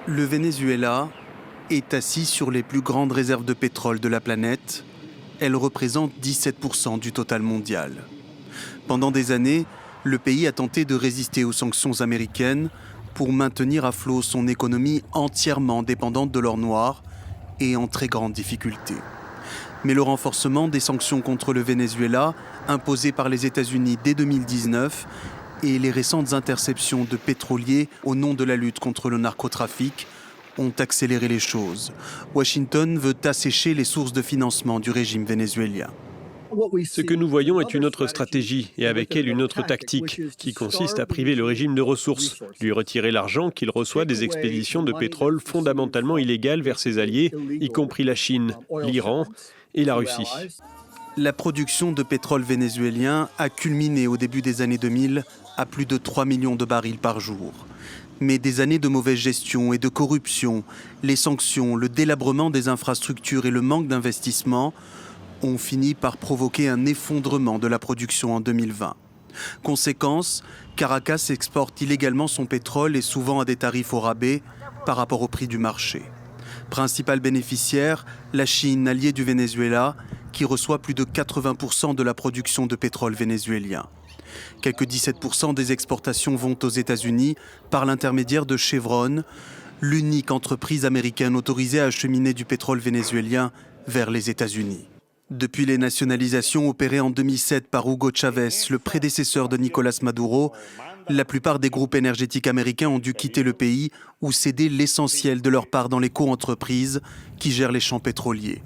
Le Venezuela est assis sur les plus grandes réserves de pétrole de la planète. Elles représentent 17% du total mondial. Pendant des années, le pays a tenté de résister aux sanctions américaines pour maintenir à flot son économie entièrement dépendante de l'or noir et en très grande difficulté. Mais le renforcement des sanctions contre le Venezuela, imposées par les États-Unis dès 2019, et les récentes interceptions de pétroliers au nom de la lutte contre le narcotrafic ont accéléré les choses. Washington veut assécher les sources de financement du régime vénézuélien. Ce que nous voyons est une autre stratégie et avec elle une autre tactique qui consiste à priver le régime de ressources, lui retirer l'argent qu'il reçoit des expéditions de pétrole fondamentalement illégales vers ses alliés, y compris la Chine, l'Iran et la Russie. La production de pétrole vénézuélien a culminé au début des années 2000 à plus de 3 millions de barils par jour. Mais des années de mauvaise gestion et de corruption, les sanctions, le délabrement des infrastructures et le manque d'investissement ont fini par provoquer un effondrement de la production en 2020. Conséquence, Caracas exporte illégalement son pétrole et souvent à des tarifs au rabais par rapport au prix du marché. Principal bénéficiaire, la Chine, alliée du Venezuela, qui reçoit plus de 80% de la production de pétrole vénézuélien. Quelques 17% des exportations vont aux États-Unis par l'intermédiaire de Chevron, l'unique entreprise américaine autorisée à acheminer du pétrole vénézuélien vers les États-Unis. Depuis les nationalisations opérées en 2007 par Hugo Chávez, le prédécesseur de Nicolás Maduro, la plupart des groupes énergétiques américains ont dû quitter le pays ou céder l'essentiel de leur part dans les co-entreprises qui gèrent les champs pétroliers.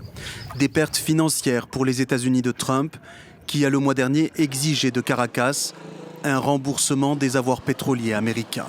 Des pertes financières pour les États-Unis de Trump, qui a le mois dernier exigé de Caracas un remboursement des avoirs pétroliers américains.